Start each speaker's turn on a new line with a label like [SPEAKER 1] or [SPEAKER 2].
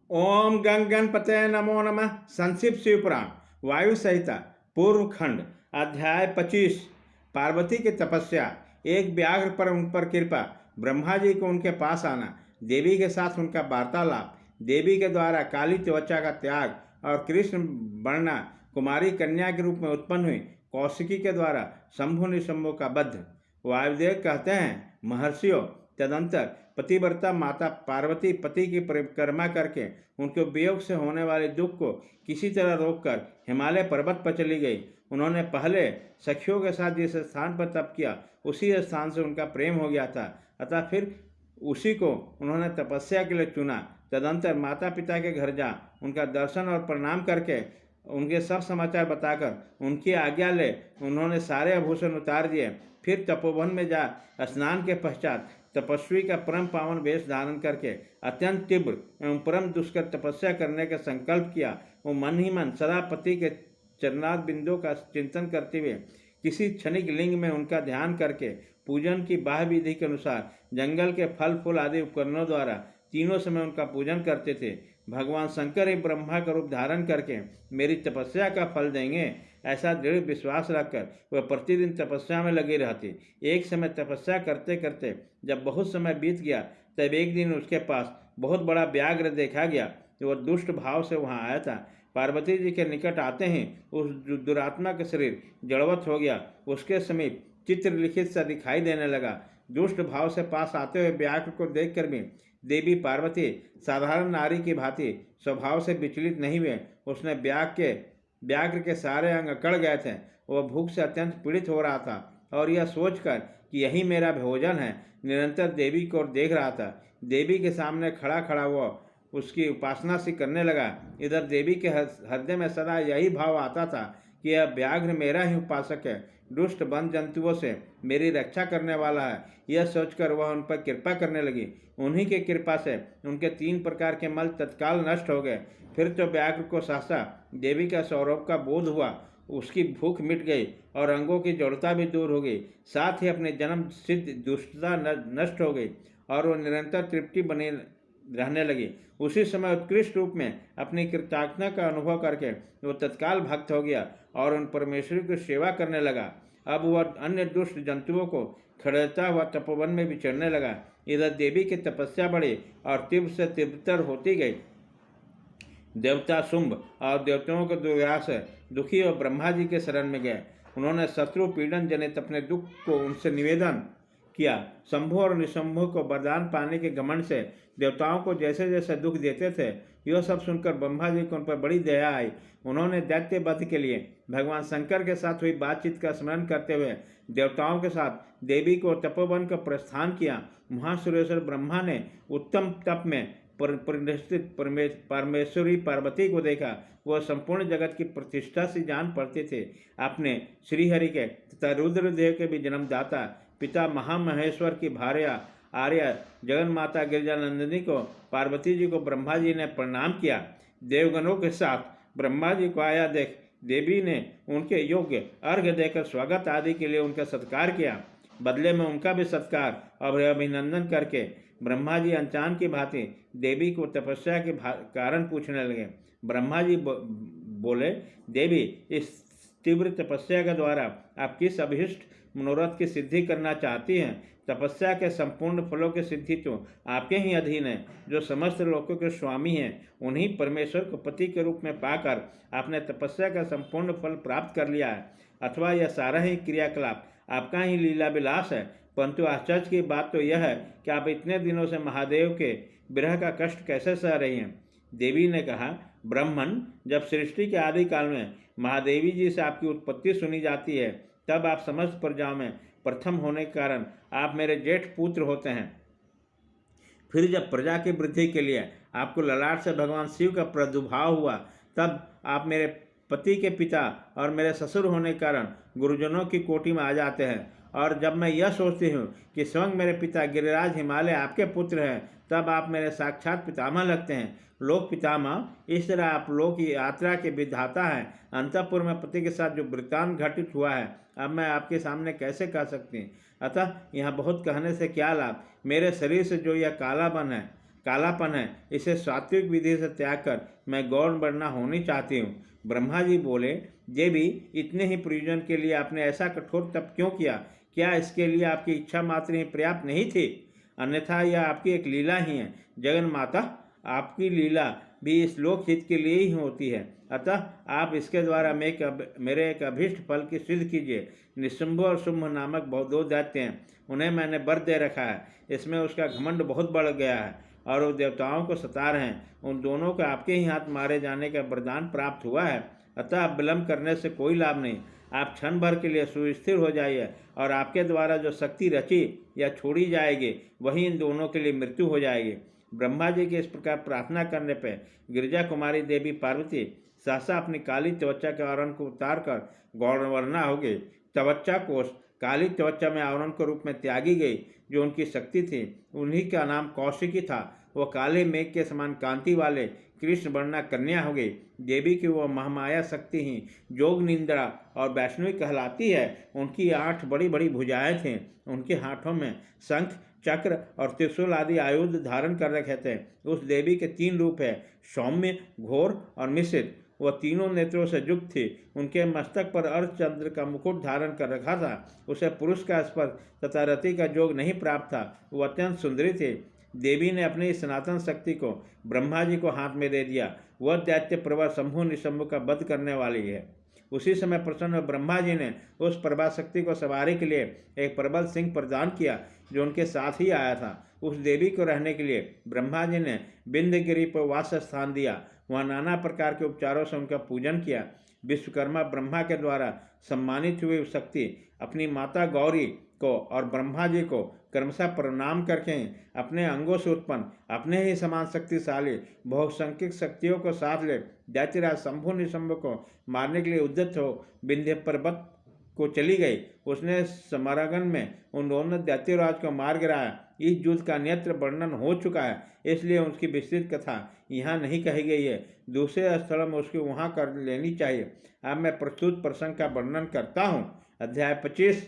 [SPEAKER 1] ओम गंगणपतये नमो नमः। संक्षिप्त शिवपुराण वायु संहिता पूर्व खंड अध्याय 25। पार्वती की तपस्या। एक व्याघ्र पर उन पर कृपा। ब्रह्मा जी को उनके पास आना। देवी के साथ उनका वार्तालाप। देवी के द्वारा काली त्वचा का त्याग और कृष्ण वर्णा कुमारी कन्या के रूप में उत्पन्न हुई कौशिकी के द्वारा शंभु निशंभु का बद्ध। वायुदेव कहते हैं, महर्षियों, तदंतर पतिव्रता माता पार्वती पति की परिक्रमा करके उनके वियोग से होने वाले दुख को किसी तरह रोककर हिमालय पर्वत पर चली गई। उन्होंने पहले सखियों के साथ जिस स्थान पर तप किया उसी स्थान से उनका प्रेम हो गया था, अतः फिर उसी को उन्होंने तपस्या के लिए चुना। तदंतर माता पिता के घर जा उनका दर्शन और प्रणाम करके उनके सब समाचार बताकर उनकी आज्ञा ले उन्होंने सारे आभूषण उतार दिए। फिर तपोवन में जा स्नान के पश्चात तपस्वी का परम पावन वेश धारण करके अत्यंत तीव्र एवं परम दुष्कर तपस्या करने का संकल्प किया। वो मन ही मन सदा पति के चरणार्थ बिंदुओं का चिंतन करते हुए किसी क्षणिक लिंग में उनका ध्यान करके पूजन की बाह्य विधि के अनुसार जंगल के फल फूल आदि उपकरणों द्वारा तीनों समय उनका पूजन करते थे। भगवान शंकर ही ब्रह्मा का रूप धारण करके मेरी तपस्या का फल देंगे, ऐसा दृढ़ विश्वास रखकर वह प्रतिदिन तपस्या में लगी रहती। एक समय तपस्या करते करते जब बहुत समय बीत गया, तब एक दिन उसके पास बहुत बड़ा व्याघ्र देखा गया। वह दुष्ट भाव से वहाँ आया था। पार्वती जी के निकट आते ही उस दुरात्मा का शरीर जड़वत हो गया। उसके समीप चित्र लिखित सा दिखाई देने लगा। दुष्ट भाव से पास आते हुए व्याघ्र को देखकर भी देवी पार्वती साधारण नारी की भांति स्वभाव से विचलित नहीं हुए। उसने व्याघ्र के सारे अंग अकड़ गए थे। वह भूख से अत्यंत पीड़ित हो रहा था और यह सोचकर कि यही मेरा भोजन है, निरंतर देवी को देख रहा था। देवी के सामने खड़ा खड़ा वह उसकी उपासना सी करने लगा। इधर देवी के हृदय में सदा यही भाव आता था कि यह व्याघ्र मेरा ही उपासक है, दुष्ट वन जंतुओं से मेरी रक्षा करने वाला है। यह सोचकर वह उन पर कृपा करने लगी। उन्हीं की कृपा से उनके 3 प्रकार के मल तत्काल नष्ट हो गए। फिर तो व्याघ्र को सहसा देवी का सौरभ का बोध हुआ। उसकी भूख मिट गई और अंगों की जड़ता भी दूर हो गई। साथ ही अपने जन्म सिद्ध दुष्टता नष्ट हो गई और वह निरंतर तृप्ति बनी रहने लगी। उसी समय उत्कृष्ट रूप में अपनी कृतज्ञता का अनुभव करके वो तत्काल भक्त हो गया और उन परमेश्वरी की सेवा करने लगा। अब वह अन्य दुष्ट जंतुओं को खड़ेता हुआ तपोवन में विचरने लगा। इधर देवी की तपस्या बढ़ी और तीव्र से तीव्रतर होती गई। देवता शुंभ और देवताओं के दुर्व्यास दुखी और ब्रह्मा जी के शरण में गए। उन्होंने शत्रु पीड़न जनित अपने दुख को उनसे निवेदन किया। शंभु और निशंभु को वरदान पाने के घमंड से देवताओं को जैसे जैसे दुख देते थे, यह सब सुनकर ब्रह्मा जी को उन पर बड़ी दया आई। उन्होंने दैत्य वध के लिए भगवान शंकर के साथ हुई बातचीत का स्मरण करते हुए देवताओं के साथ देवी को तपोवन का प्रस्थान किया। महासुरेश्वर ब्रह्मा ने उत्तम तप में परिनिष्ठित परमेश्वरी पार्वती को देखा। वह संपूर्ण जगत की प्रतिष्ठा से जान पड़ते थे। अपने श्रीहरि के तथा रुद्रदेव के भी जन्मदाता पिता महामहेश्वर की भार्या आर्या जगन माता गिरिजानंदिनी को पार्वती जी को ब्रह्मा जी ने प्रणाम किया। देवगणों के साथ ब्रह्मा जी को आया देख देवी ने उनके योग्य अर्घ्य देकर स्वागत आदि के लिए उनका सत्कार किया। बदले में उनका भी सत्कार और अभिनंदन करके ब्रह्मा जी अनचान की भांति देवी को तपस्या के कारण पूछने लगे। ब्रह्मा जी बोले, देवी, इस तीव्र तपस्या के द्वारा आप किस अभिष्ट मनोरथ की सिद्धि करना चाहती हैं? तपस्या के संपूर्ण फलों की सिद्धि तो आपके ही अधीन है। जो समस्त लोकों के स्वामी हैं, उन्हीं परमेश्वर को पति के रूप में पाकर आपने तपस्या का संपूर्ण फल प्राप्त कर लिया है। अथवा यह सारा ही क्रियाकलाप आपका ही लीला विलास है। परंतु आश्चर्य की बात तो यह है कि आप इतने दिनों से महादेव के विरह का कष्ट कैसे सह रही हैं? देवी ने कहा, ब्राह्मण, जब सृष्टि के आदि काल में महादेवी जी से आपकी उत्पत्ति सुनी जाती है, तब आप समस्त प्रजाओं में प्रथम होने के कारण आप मेरे जेठ पुत्र होते हैं। फिर जब प्रजा की वृद्धि के लिए आपको ललाट से भगवान शिव का प्रादुर्भाव हुआ, तब आप मेरे पति के पिता और मेरे ससुर होने के कारण गुरुजनों की कोटि में आ जाते हैं। और जब मैं यह सोचती हूँ कि स्वयं मेरे पिता गिरिराज हिमालय आपके पुत्र हैं, तब आप मेरे साक्षात पितामह लगते हैं। लोक पितामह, इस तरह आप लोक की यात्रा के विधाता हैं। अंतःपुर में पति के साथ जो वृत्तांत घटित हुआ है, अब मैं आपके सामने कैसे कह सकती? अतः यहाँ बहुत कहने से क्या लाभ? मेरे शरीर से जो यह कालापन है, कालापन है, इसे सात्विक विधि से त्याग कर मैं गौण बनना होनी चाहती हूँ। ब्रह्मा जी बोले, देवी, इतने ही प्रयोजन के लिए आपने ऐसा कठोर तप क्यों किया? क्या इसके लिए आपकी इच्छा मात्र ही पर्याप्त नहीं थी? अन्यथा यह आपकी एक लीला ही है। जगन माता, आपकी लीला भी इस लोक हित के लिए ही होती है, अतः आप इसके द्वारा मेरे एक अभीष्ट फल की सिद्ध कीजिए। निशुंभ और शुंभ नामक बहुत दो दैत्य हैं, उन्हें मैंने वर दे रखा है। इसमें उसका घमंड बहुत बढ़ गया है और वो देवताओं को सता रहे हैं। उन दोनों को आपके ही हाथ मारे जाने का वरदान प्राप्त हुआ है, अतः अब विलंब करने से कोई लाभ नहीं। आप क्षण भर के लिए सुस्थिर हो जाइए और आपके द्वारा जो शक्ति रची या छोड़ी जाएगी वही इन दोनों के लिए मृत्यु हो जाएगी। ब्रह्मा जी के इस प्रकार प्रार्थना करने पर गिरिजा कुमारी देवी पार्वती सहसा अपनी काली त्वचा के आवरण को उतार कर गौरवर्णा हो गई। त्वचा कोष काली त्वचा में आवरण के रूप में त्यागी गई। जो उनकी शक्ति थी उन्हीं का नाम कौशिकी था। वह काले मेघ के समान कांति वाले कृष्ण वर्णा कन्या हो गई। देवी की वह महामाया शक्ति ही जोग निंद्रा और वैष्णवी कहलाती है। उनकी 8 बड़ी बड़ी भुजाएं थीं। उनके हाथों में शंख, चक्र और त्रिशूल आदि आयुध धारण कर रखे थे। उस देवी के 3 रूप है, सौम्य, घोर और मिश्रित। वह तीनों नेत्रों से युक्त थी। उनके मस्तक पर अर्धचंद्र का मुकुट धारण कर रखा था। उसे पुरुष का स्पर्श तथा रति का जोग नहीं प्राप्त था। वह अत्यंत सुंदरी थी। देवी ने अपनी सनातन शक्ति को ब्रह्मा जी को हाथ में दे दिया। वह दैत्य प्रवर शंभु निशंभु का वध करने वाली है। उसी समय प्रसन्न ब्रह्मा जी ने उस प्रभा शक्ति को सवारी के लिए एक प्रबल सिंह प्रदान किया जो उनके साथ ही आया था। उस देवी को रहने के लिए ब्रह्मा जी ने विंध्यगिरि पर वास स्थान दिया। वहाँ नाना प्रकार के उपचारों से उनका पूजन किया। विश्वकर्मा ब्रह्मा के द्वारा सम्मानित हुई शक्ति अपनी माता गौरी को और ब्रह्मा जी को क्रमशः प्रणाम करके अपने अंगों से उत्पन्न अपने ही समान शक्तिशाली बहुसंख्यक शक्तियों को साथ ले दैत्यराज शंभु निशंभु को मारने के लिए उद्यत हो विंध्य पर्वत को चली गई। उसने समरागन में उन दोनों दैत्यराज को मार गिराया। इस युद्ध का अन्यत्र वर्णन हो चुका है, इसलिए उसकी विस्तृत कथा यहाँ नहीं कही गई है। दूसरे स्थल में उसकी वहाँ कर लेनी चाहिए। अब मैं प्रस्तुत प्रसंग का वर्णन करता हूँ। अध्याय 25।